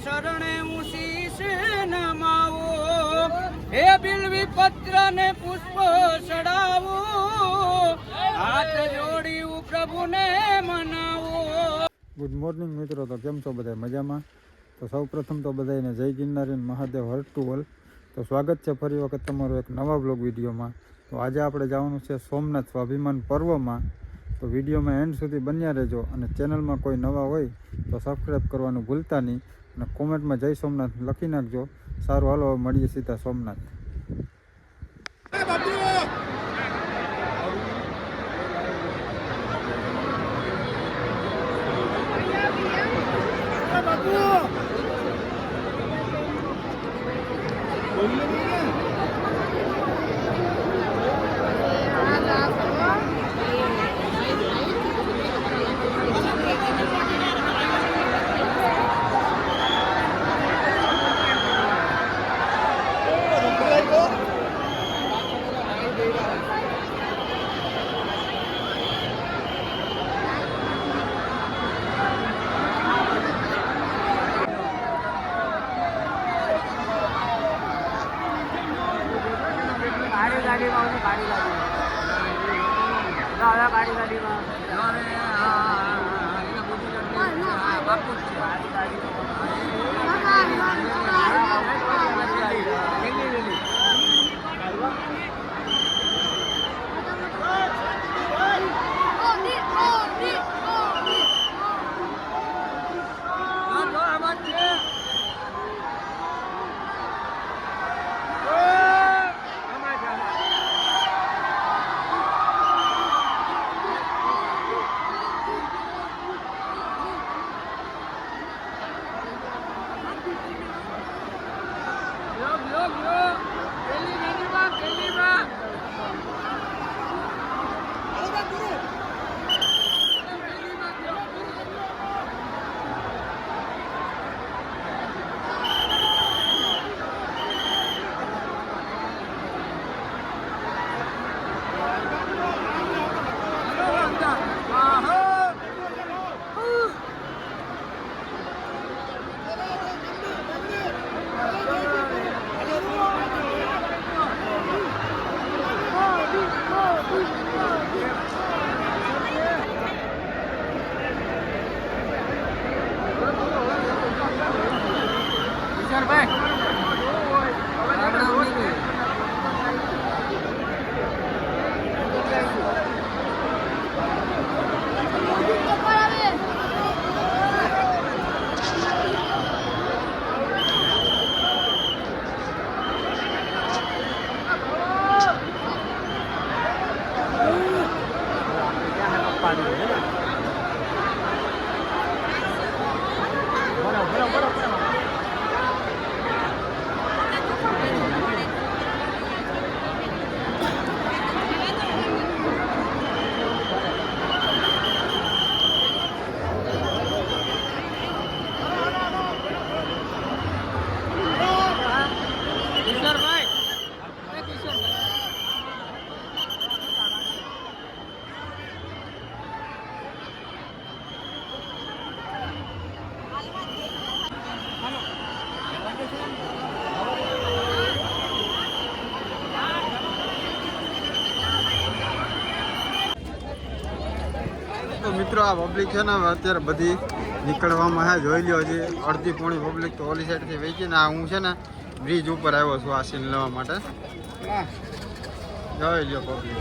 શરણે હું શીશ નમાવો, હે બિલવી પત્ર ને પુષ્પ ચડાવો, હાથ જોડી પ્રભુને મનાવો. ગુડ મોર્નિંગ મિત્રો, તો કેમ છો બધા? મજામાં? તો સૌ પ્રથમ તો બધાને જય ગિરનારી મહાદેવ હરટુવલ. તો સ્વાગત છે ફરી વખત તમારું એક નવા બ્લોગ વિડીયોમાં. તો આજે આપણે જવાનું છે સોમનાથ સ્વાભિમાન પર્વમાં. તો વિડીયોમાં એન્ડ સુધી બન્યા રહેજો, અને ચેનલમાં કોઈ નવા હોય તો સબસ્ક્રાઈબ કરવાનું ભૂલતા નહીં, અને કોમેન્ટમાં જય સોમનાથ લખી નાખજો. સારું, હાલો મળીએ સીધા સોમનાથ. મિત્રો આ પબ્લિક છે ને હવે અત્યારે બધી નીકળવામાં હે જોઈ લ્યો હજી અડધી પોણી પબ્લિક તો ઓલી સાઈડથી વહી ગઈ ને આ હું છે ને બ્રિજ ઉપર આવ્યો છું આ સીન લેવા માટે જોઈ લ્યો પબ્લિક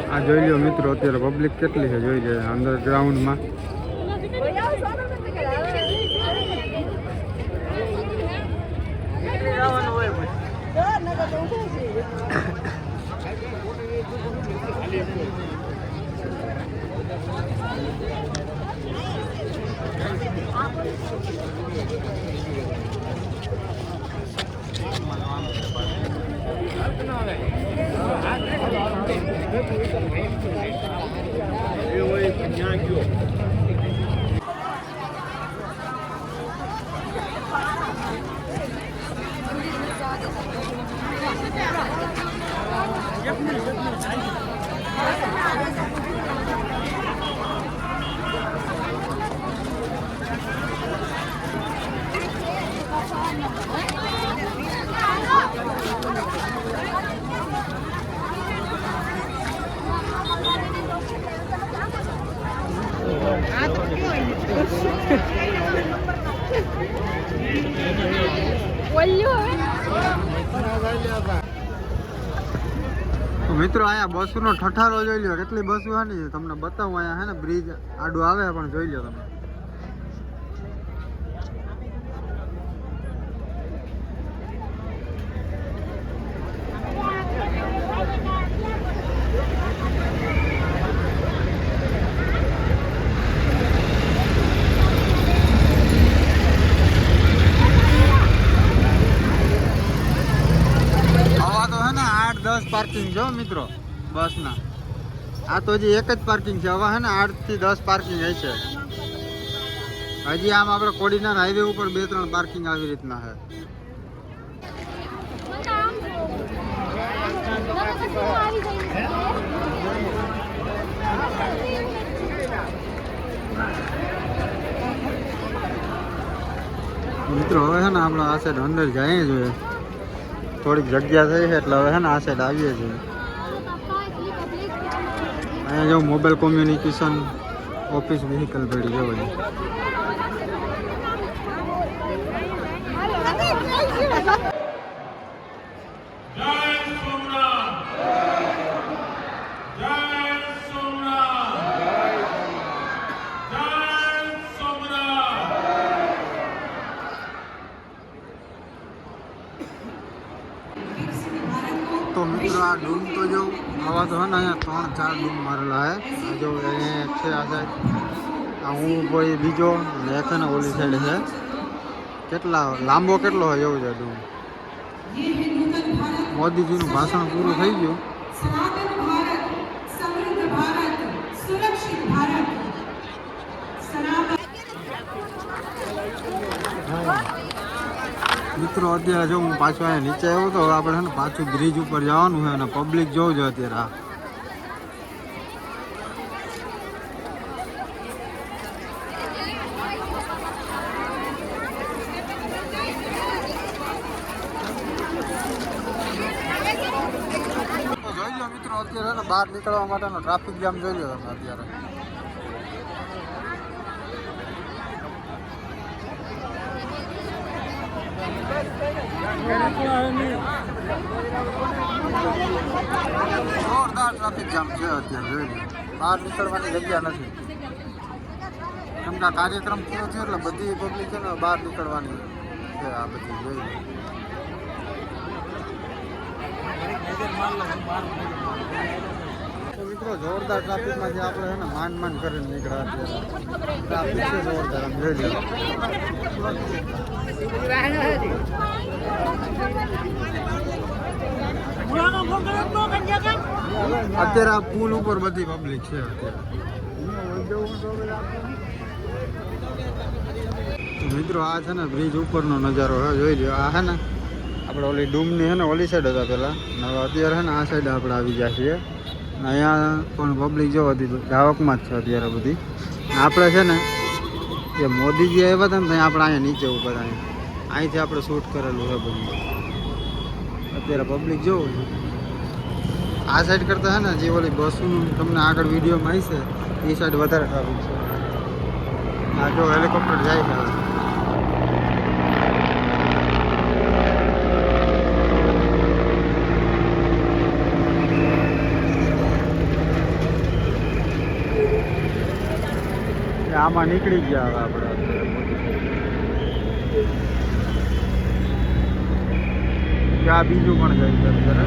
આ જોઈ લ્યો મિત્રો અત્યારે પબ્લિક કેટલી છે જોઈ લે અંદર ગ્રાઉન્ડમાં મિત્રો અહીંયા બસનો ઠઠારો જોઈ લો કેટલી બસો હે ને તમને બતાવું અહીંયા હે ને બ્રિજ આડું આવે પણ જોઈ લો તમે પાર્કિંગ જો મિત્રો બસના આ તો હજી એક જ પાર્કિંગ છે હવે હે ને 8 થી 10 પાર્કિંગ હશે હજી આમ આપણે કોડીનાર હાઈવે ઉપર 2-3 પાર્કિંગ આવી રીતના છે મિત્રો હવે છે ને આપણે આ સાઈડ અંદર જઈએ જોઈએ થોડીક જગ્યા થઈ છે એટલે હવે છે ને આ સાઈડ આવીએ છીએ અહીંયા જો મોબાઈલ કોમ્યુનિકેશન ઓફિસ વ્હીકલ પડી જો બધી તો મિત્રો આ ડૂમ તો જો આવા તો હે ને અહીંયા 3-4 ડૂમ મારેલા હે આ જો અહીંયા એક છે આ સાઈડ આ હું કોઈ બીજો ને એક ને ઓલી સાઈડ છે કેટલા લાંબો કેટલો હોય એવું છે ડૂમ મોદીજીનું ભાષણ પૂરું થઈ ગયું મિત્રો અત્યારે જો હું પાછો અહીંયા નીચે આવ્યો તો હવે આપણે છે ને પાછું બ્રિજ ઉપર જવાનું છે અને પબ્લિક જોવું છે અત્યારે જોઈ લો મિત્રો અત્યારે બહાર નીકળવા માટેનો ટ્રાફિક જામ જોઈ લો તમે અત્યારે જોરદાર ટ્રાફિક જામ છે અત્યારે જોઈ લો બહાર નીકળવાની જગ્યા નથી કેમ કે કાર્યક્રમ પૂરો થયો એટલે બધી પબ્લિક છે ને બહાર નીકળવાની છે આ બધી જોઈ લો તો મિત્રો જોરદાર ટ્રાફિકમાંથી આપણે છે ને માંડ કરીને નીકળ્યા અત્યારે ટ્રાફિક છે જોરદાર આમ જોઈ લો અત્યારે આ પુલ ઉપર બધી પબ્લિક છે મિત્રો આ છે ને બ્રિજ ઉપરનો નજારો જોઈ લો આ છે ને આપણે ઓલી ડૂમની છે ને ઓલી સાઈડ હતા પહેલાં હવે અત્યારે છે ને આ સાઈડ આપણે આવી ગયા છીએ અહીંયા પણ પબ્લિક જો હતી ગાવકમાં જ છે અત્યારે બધી આપણે છે ને કે મોદીજી આવ્યા હતા ને ત્યાં આપણે અહીંયા નીચે ઉભા હતા અહીંથી આપણે શૂટ કરેલું છે બધું. અત્યારે પબ્લિક જોવું આ સાઈડ કરતા છે ને જે ઓલી બસનું તમને આગળ વિડીયોમાં આવી છે એ સાઈડ વધારે ટ્રાફિક છે. આ જો હેલિકોપ્ટર જાય છે. આમાં નીકળી ગયા હવે આપણે ત્યાં બીજું પણ જાય છે અત્યારે.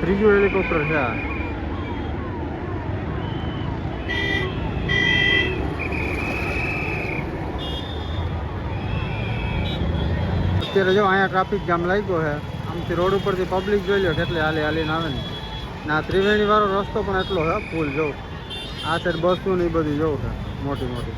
ત્રીજું હેલિકોપ્ટર છે આ. અત્યારે જો અહીંયા ટ્રાફિક જામ લાગ્યો છે. આમથી રોડ ઉપરથી પબ્લિક જોઈ લો કેટલી હાલીને આવે ને. ના ત્રિવેણી વાળો રસ્તો પણ એટલો છે ફૂલ. જો આ સાઈડ બસો ને એ બધું જોવું છે મોટી મોટી.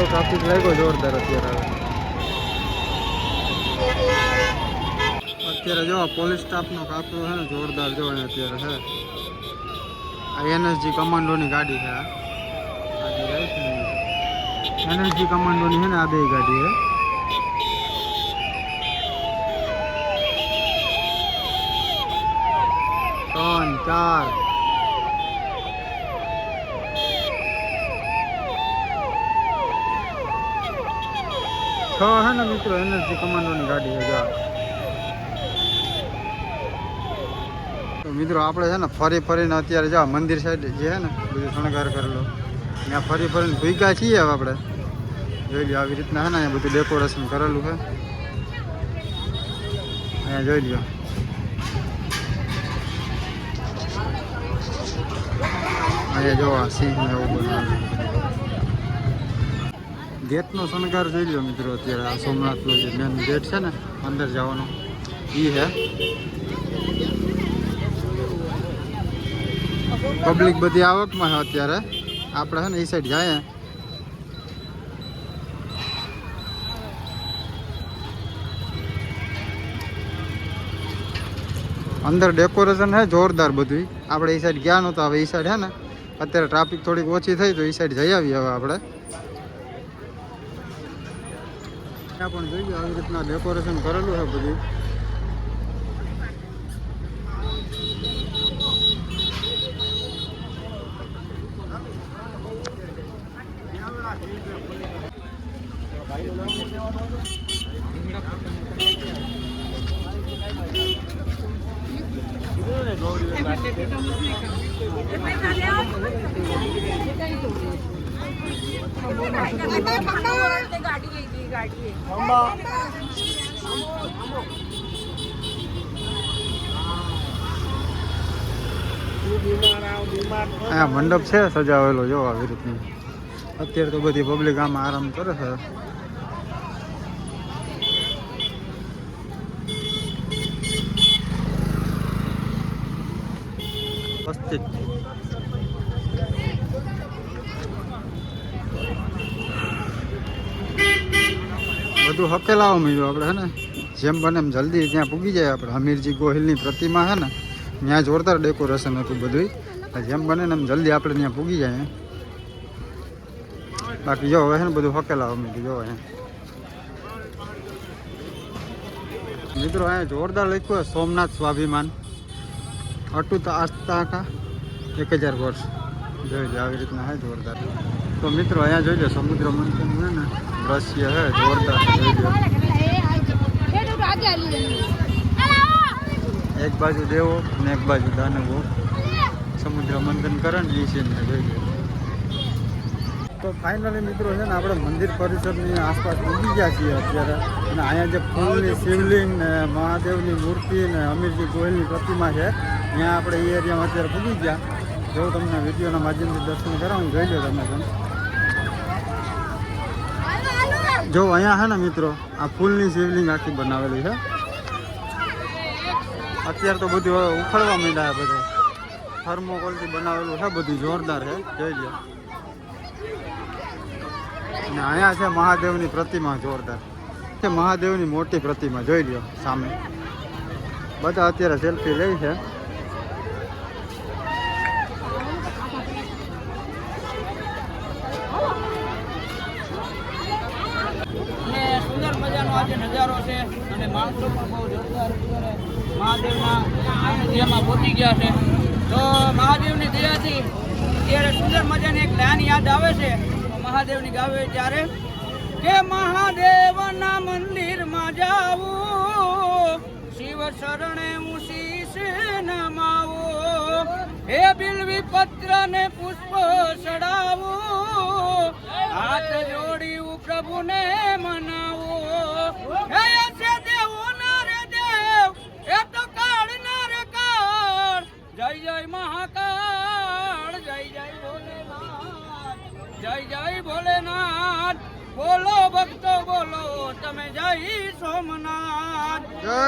ટ્રાફિક લાગ્યો જોરદાર અત્યારે. અત્યારે જો પોલીસ સ્ટાફનો કાફલો છે ને જોરદાર જો અત્યારે છે. આ એનએસજી કમાન્ડોની ગાડી છે. એનએસજી કમાન્ડોની છે ને આ બે ગાડી છે. ત્રણ ચાર છ હે ને મિત્રો એનર્જી કમાન્ડોની ગાડી છે. તો મિત્રો આપણે છે ને ફરીને અત્યારે જા મંદિર સાઈડ જે છે ને બધું શણગાર કરેલો ત્યાં ફરીને ભૂગ્યા છીએ હવે આપણે. જોઈ લો આવી રીતના છે ને અહીંયા બધું ડેકોરેશન કરેલું છે. અહીંયા જોઈ લો અહીંયા જોવા સિંહ એવું બનાવેલું. ગેટનો શણગાર જોઈ લો મિત્રો. અત્યારે આ સોમનાથનો જે મેન ગેટ છે ને અંદર જવાનો એ છે. પબ્લિક બધી આવકમાં છે અત્યારે. આપણે છે ને એ સાઈડ જાય અંદર ડેકોરેશન છે જોરદાર બધું. આપણે એ સાઈડ ગયા નહોતા. હવે એ સાઈડ છે ને અત્યારે ટ્રાફિક થોડીક ઓછી થઈ તો એ સાઈડ જઈ આવીએ હવે આપણે. ત્યાં પણ જોઈએ આવી રીતના ડેકોરેશન કરેલું છે બધું. આ મંડપ છે સજાવેલો જો આવી રીતનું. અત્યારે તો બધી પબ્લિક આમાં આરામ કરે છે. વસ્તી બધું હકેલાવા મળ્યું આપણે. હે ને જેમ બને એમ જલ્દી ત્યાં પૂગી જાય આપણે. હમીરજી ગોહિલની પ્રતિમા છે ને ત્યાં જોરદાર ડેકોરેશન હતું બધું. જેમ બને ને એમ જલ્દી આપણે ત્યાં પૂગી જાય. બાકી જો હવે છે ને બધું હકેલાવા મળ્યું. જો મિત્રો અહીંયા જોરદાર લખ્યું હોય સોમનાથ સ્વાભિમાન અટૂટ આસ્થા કા 1000 વર્ષ. જોઈ લો આવી રીતના હે જોરદાર. તો મિત્રો અહીંયા જોઈ લો સમુદ્ર મંથન છે ને દ્રશ્ય હે જોરદાર. જોઈ લો એક બાજુ દેવો અને એક બાજુ દાનવો. સમુદ્ર રુદ્ર મંથન કરે ને એ સીન જોઈ લો. તો ફાઇનલી મિત્રો છે ને આપણે મંદિર પરિસરની આસપાસ પૂજી ગયા છીએ અત્યારે, અને અહીંયા જે ફૂલની શિવલિંગ ને મહાદેવની મૂર્તિ ને અમીરજી ગોહિલની પ્રતિમા છે ત્યાં આપણે એ એરિયામાં અત્યારે પૂજી ગયા. જો તમને વિડીયોના માધ્યમથી દર્શન કરાવું જોઈ લો તમે પણ. જો અહીંયા છે ને મિત્રો આ ફૂલની શિવલિંગ આખી બનાવેલી છે. અત્યારે તો બધું ઉખડવા માંડ્યા બધા, થર્મોકોલથી બનાવેલું છે, બધું જોરદાર છે જોઈ લો. અને અહીંયા છે મહાદેવની પ્રતિમા જોરદાર છે, મહાદેવની મોટી પ્રતિમા જોઈ લો સામે. બધા અત્યારે સેલ્ફી લે છે. અને સુંદર મજાનો આજે નજારો છે અને માણસો પણ બહુ જોરદાર અત્યારે મહાદેવના સાનિધ્યમાં પહોંચી ગયા છે. તો મહાદેવની દયાથી અત્યારે સુંદર મજાની એક લાઈન યાદ આવે છે મહાદેવની ગાવે ત્યારે કે મહાદેવના મંદિરમાં જાવું, શિવ શરણે હું શીશ નમાવું, હે બિલ્વી પત્ર ને પુષ્પ ચડાવું, હાથ જોડી હું પ્રભુને મનાવું, હે છે દેવો ના રે દેવ, એ તો કાળ ના રે કાળ, જય જય મહાકાળ, જય જય ભોલેનાથ, જય જય ભોલેનાથ, બોલો ભક્તો બોલો તમે જય સોમનાથ, જય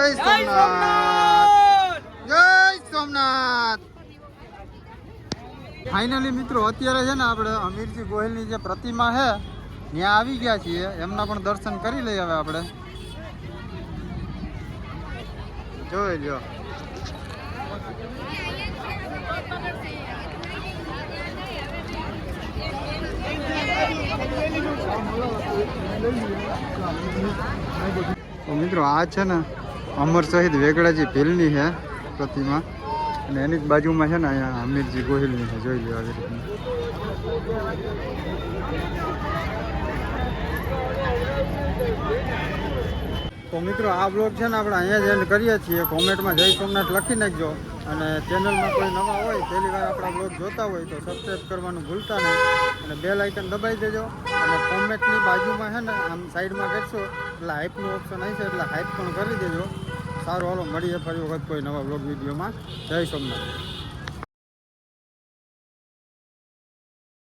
સોમનાથ, જય સોમનાથ. ફાઇનલી મિત્રો અત્યારે છે ને આપણે અમીરજી ગોહિલની જે પ્રતિમા છે ત્યાં આવી ગયા છીએ. એમના પણ દર્શન કરી લઈએ હવે આપણે. જોઈ લો. તો મિત્રો આ છે ને અમર શહીદ વેગડાજી ભીલની છે પ્રતિમા, અને એની જ બાજુમાં છે ને અહીંયા અમીરજી ગોહિલની છે જોઈ લો આવી રીતના. તો મિત્રો આ બ્લોગ છે ને આપણે અહીંયા જ એન્ડ કરીએ છીએ. કોમેન્ટમાં જય સોમનાથ લખી નાખજો, અને ચેનલમાં કોઈ નવા હોય પહેલી વાર આપણા બ્લોગ જોતા હોય તો સબસ્ક્રાઈબ કરવાનું ભૂલતા નહીં, અને બેલ આઇકન દબાવી દેજો. અને કોમેન્ટની બાજુમાં છે ને આમ સાઈડમાં કરશો એટલે હાઈપનું ઓપ્શન આવશે એટલે હાઈપ પણ કરી દેજો. સારું, હાલો મળીએ ફરી વખત કોઈ નવા બ્લોગ વિડીયોમાં. જય સોમનાથ.